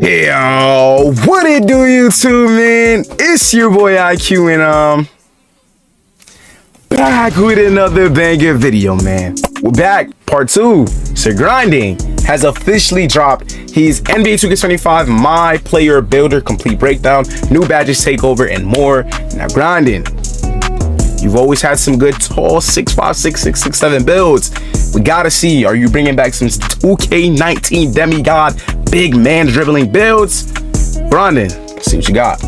Yo, what it do, YouTube, man? It's your boy IQ, and back with another banger video, man. We're back, part 2. So Grinding has officially dropped his NBA 2K25 MyPlayer builder complete breakdown, new badges, takeover, and more. Now Grinding, you've always had some good tall 6'5", 6'6", 6'7" builds. We gotta see, are you bringing back some 2K19 demigod big man dribbling builds? Grinding, see what you got.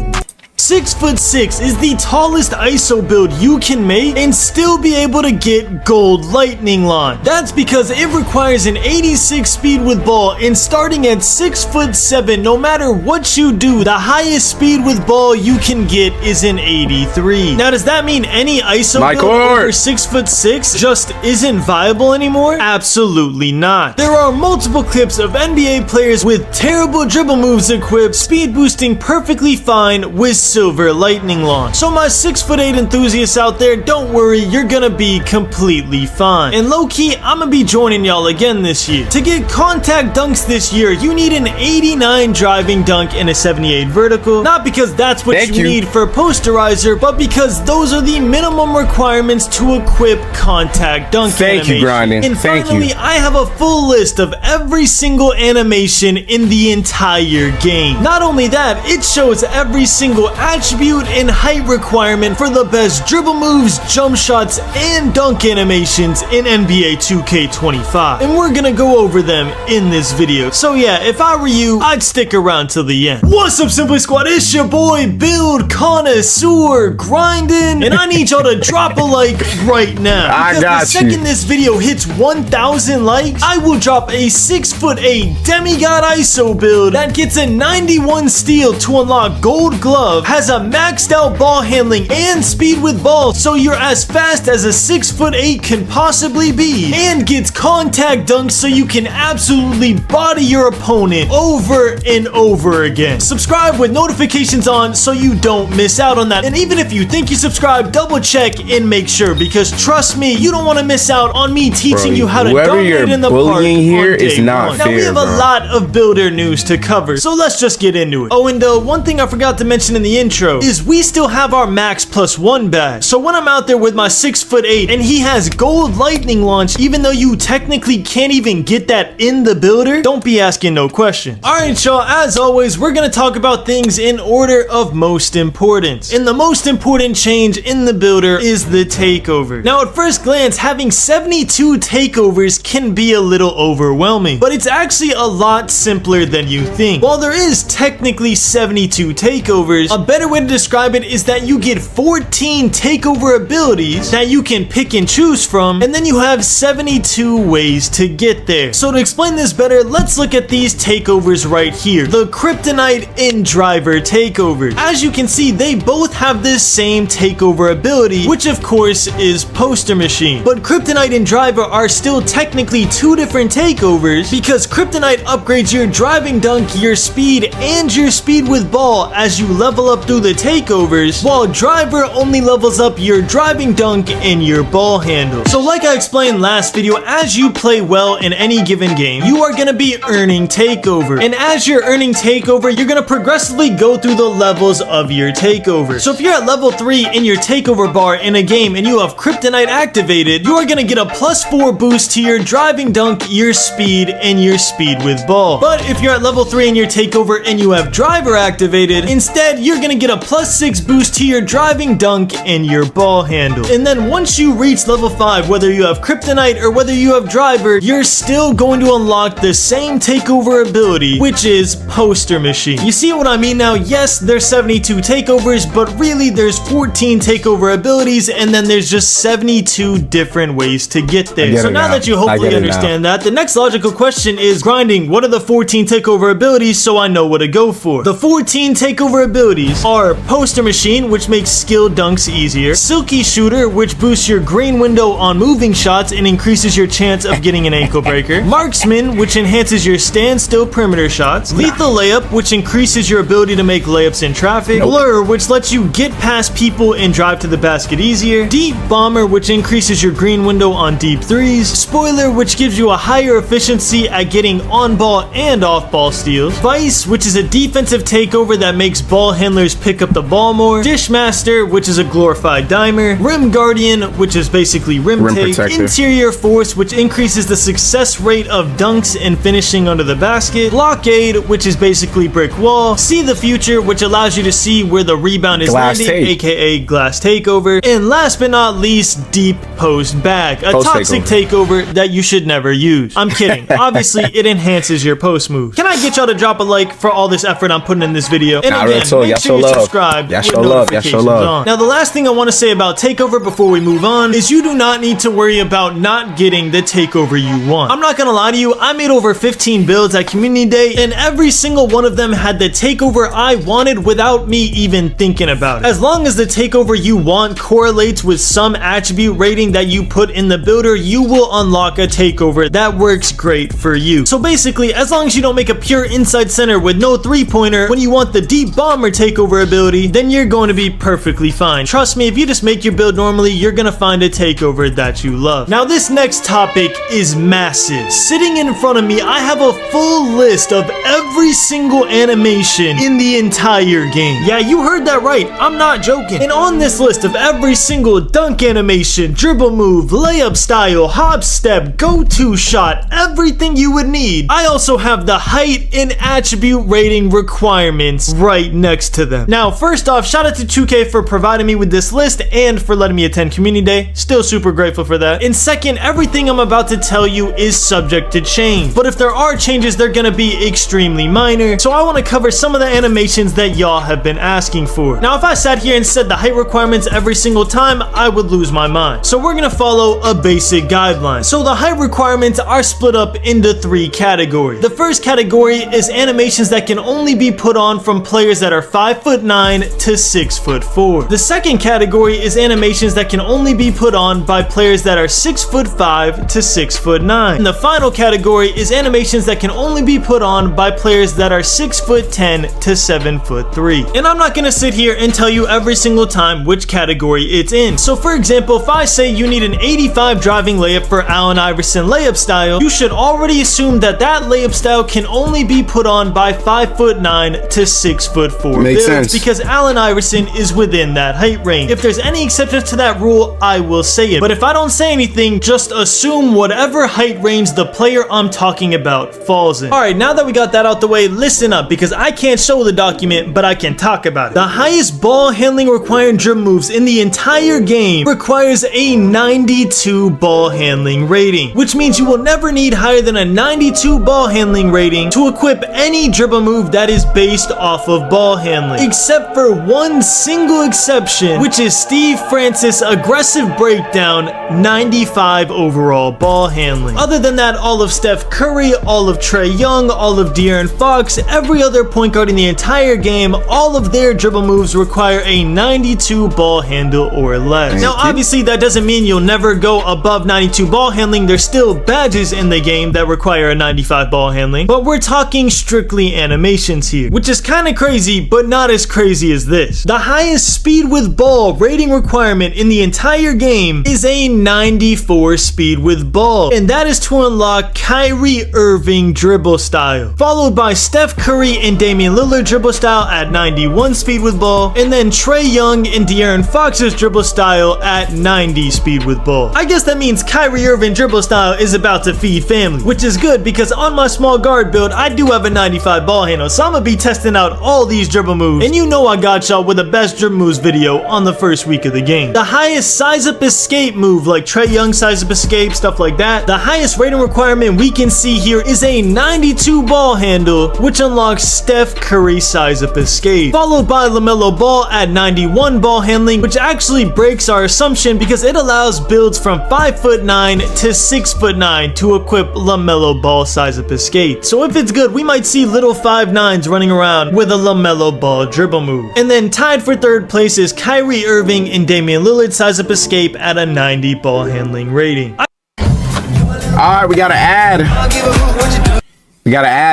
6'6" is the tallest ISO build you can make and still be able to get gold lightning line. That's because it requires an 86 speed with ball, and starting at 6'7", no matter what you do, the highest speed with ball you can get is an 83. Now, does that mean any ISO build over 6'6" just isn't viable anymore? Absolutely not. There are multiple clips of NBA players with terrible dribble moves equipped, speed boosting perfectly fine with silver lightning launch. So my 6'8" enthusiasts out there, don't worry, you're gonna be completely fine. And low-key, I'm gonna be joining y'all again this year. To get contact dunks this year, you need an 89 driving dunk and a 78 vertical. Not because that's what you need for posterizer, but because those are the minimum requirements to equip contact dunk animation. Thank you, Grinding. And finally, I have a full list of every single animation in the entire game. Not only that, it shows every single attribute and height requirement for the best dribble moves, jump shots, and dunk animations in NBA 2K25. And we're gonna go over them in this video. So yeah, if I were you, I'd stick around till the end. What's up, Simply Squad? It's your boy, Build Connoisseur Grinding, and I need y'all to drop a like right now. Because the second this video hits 1,000 likes, I will drop a 6'8" demigod ISO build that gets a 91 steal to unlock gold glove, has a maxed out ball handling and speed with ball, so you're as fast as a 6'8" can possibly be, and gets contact dunks so you can absolutely body your opponent over and over again. Subscribe with notifications on so you don't miss out on that. And even if you think you subscribe, double check and make sure, because trust me, you don't want to miss out on me teaching you how to dominate in the park here on day is not one. fair, now we have a lot of builder news to cover, so let's just get into it. Oh, and one thing I forgot to mention in the intro is we still have our max +1 badge. So when I'm out there with my 6'8" and he has gold lightning launch, even though you technically can't even get that in the builder, don't be asking no questions. Alright y'all, as always, we're gonna talk about things in order of most importance. And the most important change in the builder is the takeover. Now at first glance, having 72 takeovers can be a little overwhelming, but it's actually a lot simpler than you think. While there is technically 72 takeovers, a better way to describe it is that you get 14 takeover abilities that you can pick and choose from, and then you have 72 ways to get there. So to explain this better, let's look at these takeovers right here, the Kryptonite and Driver takeovers. As you can see, they both have this same takeover ability, which of course is Poster Machine. But Kryptonite and Driver are still technically two different takeovers, because Kryptonite upgrades your driving dunk, your speed, and your speed with ball as you level up through the takeovers, while Driver only levels up your driving dunk and your ball handle. So like I explained last video, as you play well in any given game, you are gonna be earning takeover. And as you're earning takeover, you're gonna progressively go through the levels of your takeover. So if you're at level 3 in your takeover bar in a game and you have Kryptonite activated, you are gonna get a +4 boost to your driving dunk, your speed, and your speed with ball. But if you're at level 3 in your takeover and you have Driver activated, instead you're gonna get a +6 boost to your driving dunk and your ball handle. And then once you reach level 5, whether you have Kryptonite or whether you have Driver, you're still going to unlock the same takeover ability, which is Poster Machine. You see what I mean now? Yes, there's 72 takeovers, but really there's 14 takeover abilities, and then there's just 72 different ways to get there. So now that you hopefully understand that, the next logical question is, Grinding, what are the 14 takeover abilities so I know what to go for? The 14 takeover abilities builds are Poster Machine, which makes skill dunks easier, Silky Shooter, which boosts your green window on moving shots and increases your chance of getting an ankle breaker, Marksman, which enhances your standstill perimeter shots, Lethal Layup, which increases your ability to make layups in traffic, Blur, which lets you get past people and drive to the basket easier, Deep Bomber, which increases your green window on deep threes, Spoiler, which gives you a higher efficiency at getting on-ball and off-ball steals, Vice, which is a defensive takeover that makes ball handlers pick up the ball more, Dishmaster, which is a glorified dimer, Rim Guardian, which is basically rim take, protector. Interior Force, which increases the success rate of dunks and finishing under the basket, Blockade, which is basically brick wall, See the Future, which allows you to see where the rebound is Glass landing, take. aka glass takeover, and last but not least, Deep Post Bag, a Post toxic takeover that you should never use. I'm kidding. Obviously, it enhances your post move. Can I get y'all to drop a like for all this effort I'm putting in this video? And Nah, again, real talk, make y'all sure show you love. subscribe Y'all with show love. Y'all show notifications love. on. Now, the last thing I want to say about takeover before we move on is you do not need to worry about not getting the takeover you want. I'm not gonna lie to you, I made over 15 builds at Community Day, and every single one of them had the takeover I wanted without me even thinking about it. As long as the takeover you want correlates with some attribute rating that you put in the builder, you will unlock a takeover that works great for you. So basically, as long as you don't make a pure inside center with no three-pointer when you want the deep bomber takeover ability, then you're going to be perfectly fine. Trust me, if you just make your build normally, you're gonna find a takeover that you love. Now, this next topic is massive. Sitting in front of me, I have a full list of every single animation in the entire game. Yeah, you heard that right. I'm not joking. And on this list of every single dunk animation, dribble move, layup style, hop step, go-to shot, everything you would need, I also have the height and attribute rating requirements right next to them. Now, first off, shout out to 2K for providing me with this list and for letting me attend Community Day. Still super grateful for that. And second, everything I'm about to tell you is subject to change. But if there are changes, they're gonna be extremely minor. So I want to cover some of the animations that y'all have been asking for. Now, if I sat here and said the height requirements every single time, I would lose my mind. So we're gonna follow a basic guideline. So the height requirements are split up into 3 categories. The first category is animations that can only be put on from players that are 5'9" to 6'4". The second category is animations that can only be put on by players that are 6'5" to 6'9". And the final category is animations that can only be put on by players that are 6'10" to 7'3". And I'm not gonna sit here and tell you every single time which category it's in. So for example, if I say you need an 85 driving layup for Allen Iverson layup style, you should already assume that that layup style can only be put on by 5'9" to 6'4" Makes builds sense. because Allen Iverson is within that height range. If there's any exceptions to that rule, I will say it. But if I don't say anything, just assume whatever height range the player I'm talking about falls in. Alright, now that we got that out the way, listen up, because I can't show the document, but I can talk about it. The highest ball handling required dribble moves in the entire game requires a 92 ball handling rating, which means you will never need higher than a 92 ball handling rating to equip any dribble move that is based off of ball handling, except for one single exception, which is Steve Francis aggressive breakdown 95 overall ball handling. Other than that, all of Steph Curry, all of Trae Young, all of De'Aaron Fox, every other point guard in the entire game, all of their dribble moves require a 92 ball handle or less. Now, obviously, that doesn't mean you'll never go above 92 ball handling. There's still badges in the game that require a 95 ball handling, but we're talking strictly animations here, which is kind of crazy, but not as crazy as this. The highest speed with ball rating requirement in the entire game is a 94 speed with ball, and that is to unlock Kyrie Irving dribble style, followed by Steph Curry and Damian Lillard dribble style at 91 speed with ball, and then Trae Young and De'Aaron Fox's dribble style at 90 speed with ball. I guess that means Kyrie Irving dribble style is about to feed family, which is good because on my small guard build, I do have a 95 ball handle, so I'm gonna be testing out all these dribble moves, and you know I got y'all with the best dribble moves video on the first week of the game. The highest size up escape move, like Trae Young size up escape, stuff like that, the highest rating requirement we can see here is a 92 ball handle, which unlocks Steph Curry size up escape, followed by LaMelo Ball at 91 ball handling, which actually breaks our assumption because it allows builds from 5'9" to 6'9" to equip LaMelo Ball size up escape. So if it's good, we might see little 5'9s running around with a LaMelo Ball dribble move. And then tied for third place is Kyrie Irving and Damian Lillard size up escape at a 90 ball handling rating. Alright, we gotta add.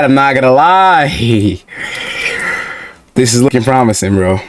I'm not gonna lie. This is looking promising, bro.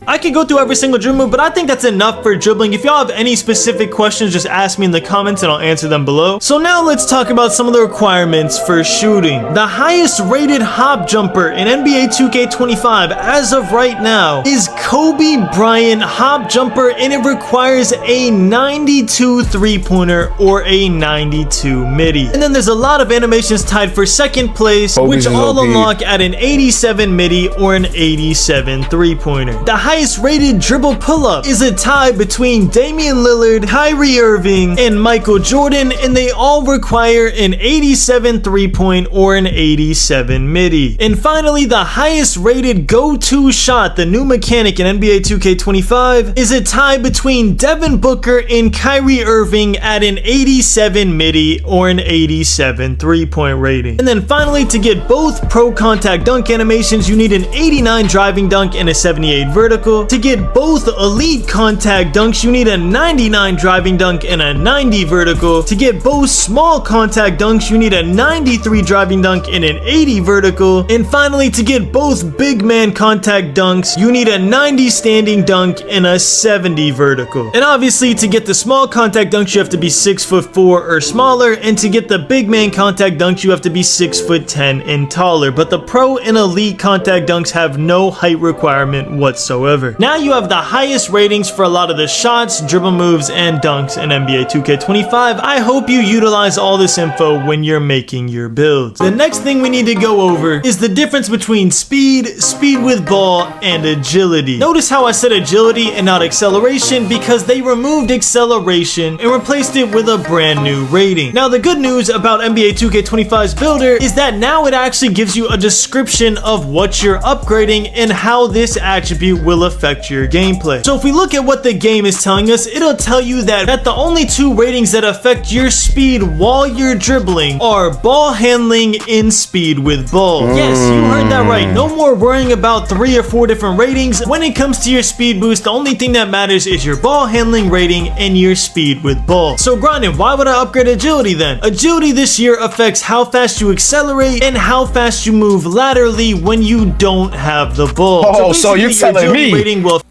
I could go through every single dribble move, but I think that's enough for dribbling. If y'all have any specific questions, just ask me in the comments and I'll answer them below. So now let's talk about some of the requirements for shooting. The highest rated hop jumper in NBA 2K25 as of right now is Kobe Bryant hop jumper, and it requires a 92 three-pointer or a 92 midi. And then there's a lot of animations tied for second place, which all unlock at an 87 midi or an 87 three-pointer. The highest rated dribble pull-up is a tie between Damian Lillard, Kyrie Irving, and Michael Jordan, and they all require an 87 three-point or an 87 midi. And finally, the highest rated go-to shot, the new mechanic in NBA 2K25, is a tie between Devin Booker and Kyrie Irving at an 87 midi or an 87 three-point rating. And then finally, to get both pro contact dunk animations, you need an 89 driving dunk and a 78 vertical. To get both elite contact dunks, you need a 99 driving dunk and a 90 vertical. To get both small contact dunks, you need a 93 driving dunk and an 80 vertical. And finally, to get both big man contact dunks, you need a 90 standing dunk and a 70 vertical. And obviously, to get the small contact dunks, you have to be 6'4" or smaller, and to get the big man contact dunks, you have to be 6'10" and taller. But the pro and elite contact dunks have no height requirement whatsoever. Now you have the highest ratings for a lot of the shots, dribble moves, and dunks in NBA 2K25. I hope you utilize all this info when you're making your builds. The next thing we need to go over is the difference between speed, speed with ball, and agility. Notice how I said agility and not acceleration, because they removed acceleration and replaced it with a brand new rating. Now the good news about NBA 2K25's builder is that now it actually gives you a description of what you're upgrading and how this attribute will affect your gameplay. So if we look at what the game is telling us, it'll tell you that the only two ratings that affect your speed while you're dribbling are ball handling and speed with ball. Yes, you heard that right. No more worrying about 3 or 4 different ratings. When it comes to your speed boost, the only thing that matters is your ball handling rating and your speed with ball. So Grinding, why would I upgrade agility then? Agility this year affects how fast you accelerate and how fast you move laterally when you don't have the ball. Oh, so you're telling me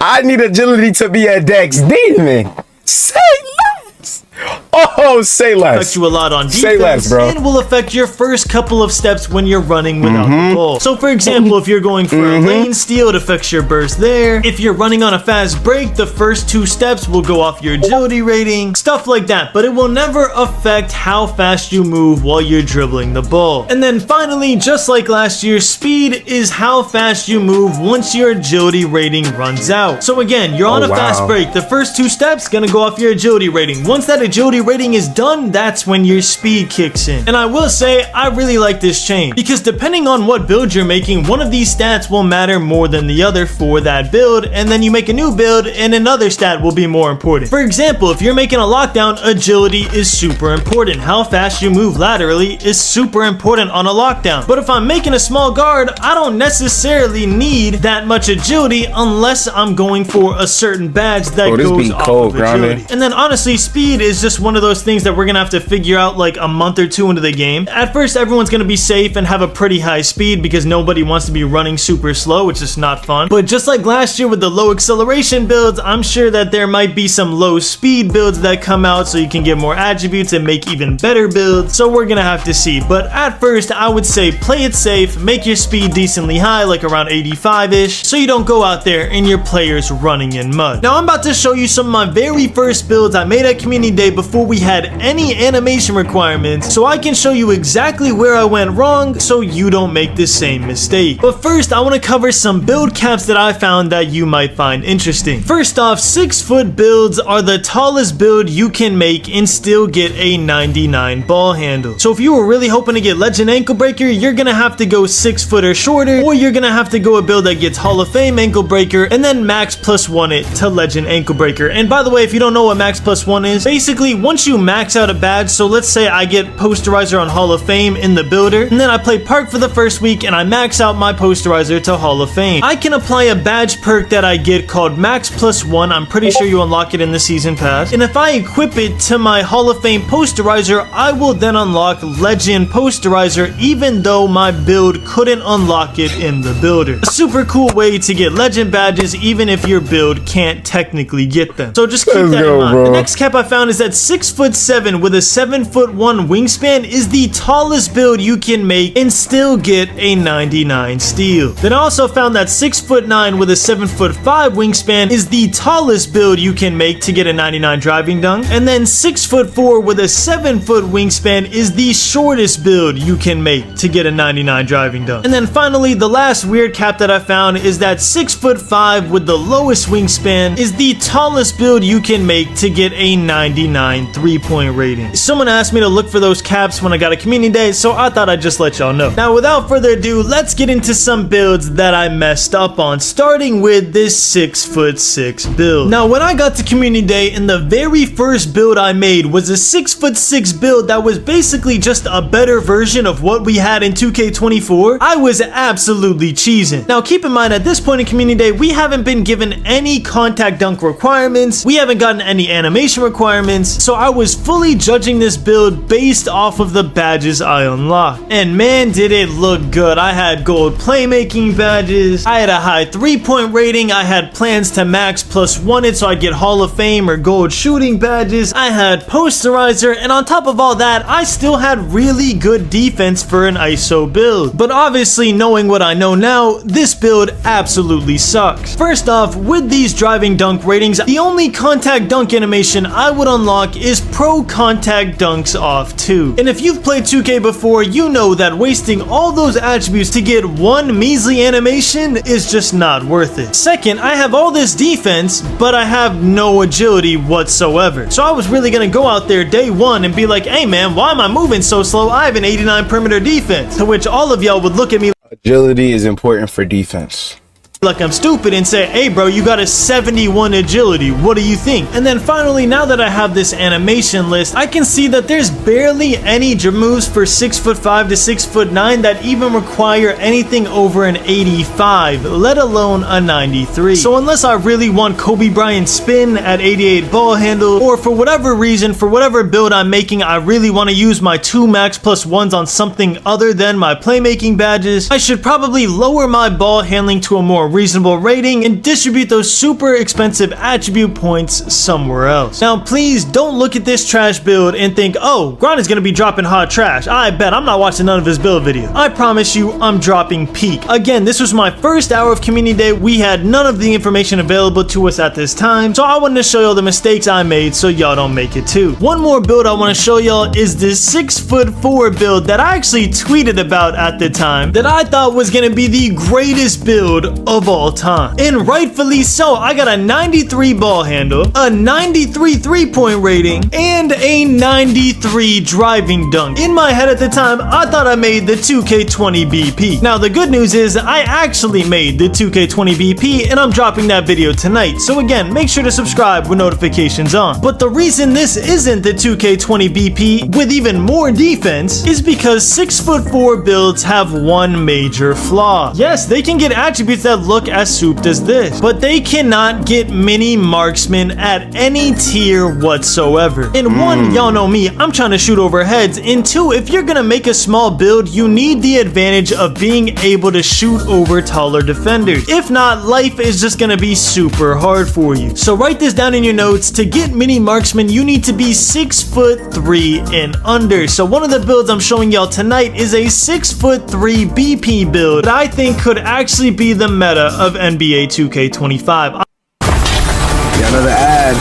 I need agility to be a Dex Demon. Say less. Oh, say less. Affect you a lot on defense, say less, bro. And will affect your first couple of steps when you're running without the ball. So for example, if you're going for a lane steal, it affects your burst there. If you're running on a fast break, the first 2 steps will go off your agility rating, stuff like that. But it will never affect how fast you move while you're dribbling the ball. And then finally, just like last year, speed is how fast you move once your agility rating runs out. So again, you're on a fast break. The first 2 steps gonna go off your agility rating. Once that agility rating is done, that's when your speed kicks in. And I will say, I really like this change, because depending on what build you're making, one of these stats will matter more than the other for that build, and then you make a new build and another stat will be more important. For example, if you're making a lockdown, agility is super important. How fast you move laterally is super important on a lockdown. But if I'm making a small guard, I don't necessarily need that much agility unless I'm going for a certain badge that goes off of agility. And then honestly, speed is just one of those things that we're gonna have to figure out like a month or 2 into the game. At first, everyone's gonna be safe and have a pretty high speed because nobody wants to be running super slow, which is not fun. But just like last year with the low acceleration builds, I'm sure that there might be some low speed builds that come out so you can get more attributes and make even better builds. So we're gonna have to see. But at first, I would say play it safe, make your speed decently high, like around 85-ish, so you don't go out there and your players running in mud. Now I'm about to show you some of my very first builds I made at Community Day before we had any animation requirements, so I can show you exactly where I went wrong so you don't make the same mistake. But first, I want to cover some build caps that I found that you might find interesting. First off, 6-foot builds are the tallest build you can make and still get a 99 ball handle. So if you were really hoping to get Legend Ankle Breaker, you're gonna have to go 6 foot or shorter, or you're gonna have to go a build that gets Hall of Fame Ankle Breaker and then max +1 it to Legend Ankle Breaker. And by the way, if you don't know what max +1 is, basically once you max out a badge, so let's say I get posterizer on Hall of Fame in the builder, and then I play park for the first week and I max out my posterizer to Hall of Fame, I can apply a badge perk that I get called Max Plus 1. I'm pretty sure you unlock it in the season pass, and if I equip it to my Hall of Fame posterizer, I will then unlock Legend posterizer even though my build couldn't unlock it in the builder. A super cool way to get Legend badges even if your build can't technically get them. So just keep that in mind. Bro. The next cap I found is that 6'7" with a 7'1" wingspan is the tallest build you can make and still get a 99 steal. Then I also found that 6'9" with a 7'5" wingspan is the tallest build you can make to get a 99 driving dunk. And then 6'4" with a 7-foot wingspan is the shortest build you can make to get a 99 driving dunk. And then finally, the last weird cap that I found is that 6'5" with the lowest wingspan is the tallest build you can make to get a 99 3-point rating. Someone asked me to look for those caps when I got a community day, so I thought I'd just let y'all know. Now, without further ado, let's get into some builds that I messed up on, starting with this 6'6" build. Now, when I got to community day, and the very first build I made was a 6'6" build that was basically just a better version of what we had in 2K24, I was absolutely cheesing. Now, keep in mind, at this point in community day, we haven't been given any contact dunk requirements, we haven't gotten any animation requirements, so I was fully judging this build based off of the badges I unlocked. And man, did it look good. I had gold playmaking badges, I had a high 3-point rating, I had plans to max +1 it so I'd get Hall of Fame or gold shooting badges, I had posterizer, and on top of all that, I still had really good defense for an ISO build. But obviously, knowing what I know now, this build absolutely sucks. First off, with these driving dunk ratings, the only contact dunk animation I would unlock is pro contact dunks off 2. And if you've played 2K before, you know that wasting all those attributes to get one measly animation is just not worth it. Second, I have all this defense, but I have no agility whatsoever. So I was really gonna go out there day one and be like, hey man, why am I moving so slow? I have an 89 perimeter defense. To which all of y'all would look at me, agility is important for defense, like I'm stupid and say, hey bro, you got a 71 agility, what do you think? And then finally, now that I have this animation list, I can see that there's barely any moves for 6'5" to 6'9" that even require anything over an 85, let alone a 93. So unless I really want Kobe Bryant spin at 88 ball handle, or for whatever reason, for whatever build I'm making, I really want to use my 2 max +1s on something other than my playmaking badges, I should probably lower my ball handling to a more reasonable rating and distribute those super expensive attribute points somewhere else. Now please don't look at this trash build and think, oh, Grind is gonna be dropping hot trash. I bet I'm not watching none of his build video. I promise you, I'm dropping peak. Again, this was my first hour of community day. We had none of the information available to us at this time, so I wanted to show y'all the mistakes I made so y'all don't make it too. One more build I want to show y'all is this 6'4" build that I actually tweeted about at the time that I thought was gonna be the greatest build of all time. And rightfully so. I got a 93 ball handle, a 93 3-point rating, and a 93 driving dunk. In my head at the time, I thought I made the 2K20 BP. Now the good news is I actually made the 2K20 BP and I'm dropping that video tonight. So again, make sure to subscribe with notifications on. But the reason this isn't the 2K20 BP with even more defense is because 6'4" builds have one major flaw. Yes, they can get attributes that look as souped as this, but they cannot get mini marksman at any tier whatsoever. And one, y'all know me, I'm trying to shoot over heads, and two, if you're gonna make a small build, you need the advantage of being able to shoot over taller defenders. If not, life is just gonna be super hard for you. So write this down in your notes. To get mini marksman, you need to be 6'3" and under. So one of the builds I'm showing y'all tonight is a 6'3" BP build that I think could actually be the meta of NBA 2K25. Another ad.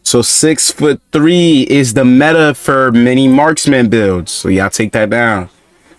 So 6'3" is the meta for mini marksman builds. So y'all take that down.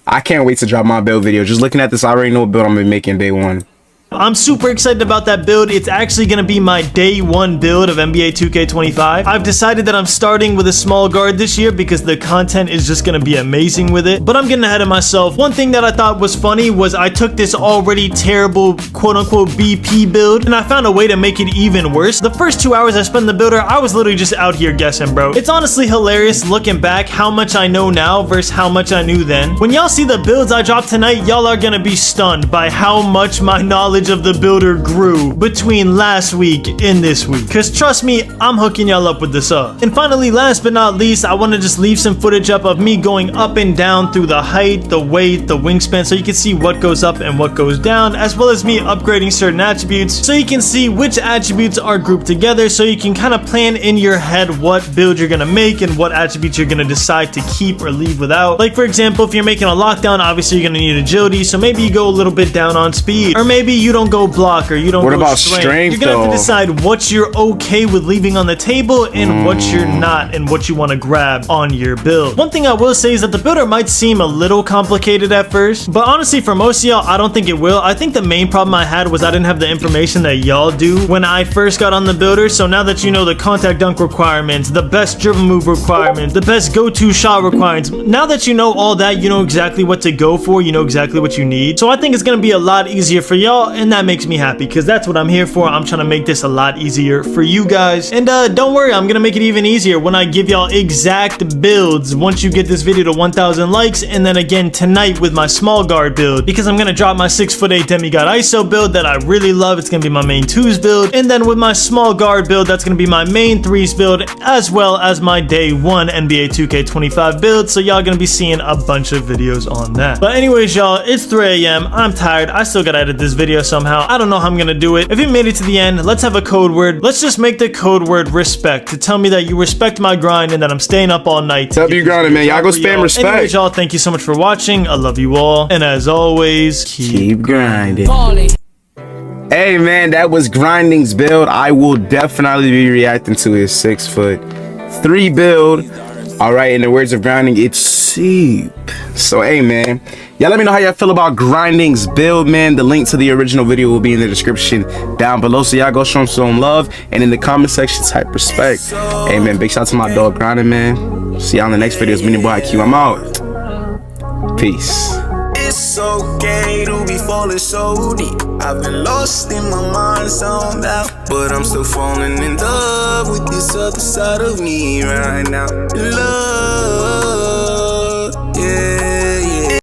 I can't wait to drop my build video. Just looking at this, I already know what build I'm gonna be making day one. I'm super excited about that build. It's actually going to be my day one build of NBA 2K25. I've decided that I'm starting with a small guard this year because the content is just going to be amazing with it. But I'm getting ahead of myself. One thing that I thought was funny was I took this already terrible quote-unquote BP build and I found a way to make it even worse. The first 2 hours I spent in the builder, I was literally just out here guessing, bro. It's honestly hilarious looking back how much I know now versus how much I knew then. When y'all see the builds I dropped tonight, y'all are going to be stunned by how much my knowledge of the builder grew between last week and this week. Because trust me, I'm hooking y'all up with the sub. And finally, last but not least, I want to just leave some footage up of me going up and down through the height, the weight, the wingspan, so you can see what goes up and what goes down, as well as me upgrading certain attributes, so you can see which attributes are grouped together, so you can kind of plan in your head what build you're going to make and what attributes you're going to decide to keep or leave without. Like for example, if you're making a lockdown, obviously you're going to need agility, so maybe you go a little bit down on speed, or maybe you don't go block, or you don't what go about strength. strength? You're gonna have to decide what you're okay with leaving on the table and what you're not, and what you want to grab on your build. One thing I will say is that the builder might seem a little complicated at first, but honestly for most of y'all, I don't think it will. I think the main problem I had was I didn't have the information that y'all do when I first got on the builder. So now that you know the contact dunk requirements, the best dribble move requirements, the best go-to shot requirements, now that you know all that, you know exactly what to go for, you know exactly what you need. So I think it's gonna be a lot easier for y'all, and that makes me happy because that's what I'm here for. I'm trying to make this a lot easier for you guys. And don't worry, I'm gonna make it even easier when I give y'all exact builds once you get this video to 1,000 likes, and then again tonight with my small guard build, because I'm gonna drop my 6'8" demigod ISO build that I really love. It's gonna be my main 2s build, and then with my small guard build, that's gonna be my main 3s build, as well as my day one NBA 2K25 build. So y'all gonna be seeing a bunch of videos on that. But anyways, y'all, it's 3 a.m. I'm tired. I still gotta edit this video somehow. I don't know how I'm gonna do it. If you made it to the end, let's have a code word. Let's just make the code word respect, to tell me that you respect my grind and that I'm staying up all night. What's up, you grinding, man? Y'all go spam respect. Anyways, y'all, thank you so much for watching. I love you all, and as always, keep grinding. Hey man, that was Grinding's build. I will definitely be reacting to his 6'3" build. All right, in the words of Grinding, it's soup. So hey man, y'all let me know how y'all feel about Grinding's build, man. The link to the original video will be in the description down below, so y'all go show him some love, and in the comment section type respect. Hey man, big shout out to my dog Grinding, man. See y'all in the next video. It's me, boy IQ. I'm out. Peace. It's okay to be falling so deep. I've been lost in my mind, zoned out, but I'm still falling in love with this other side of me right now. Love, yeah.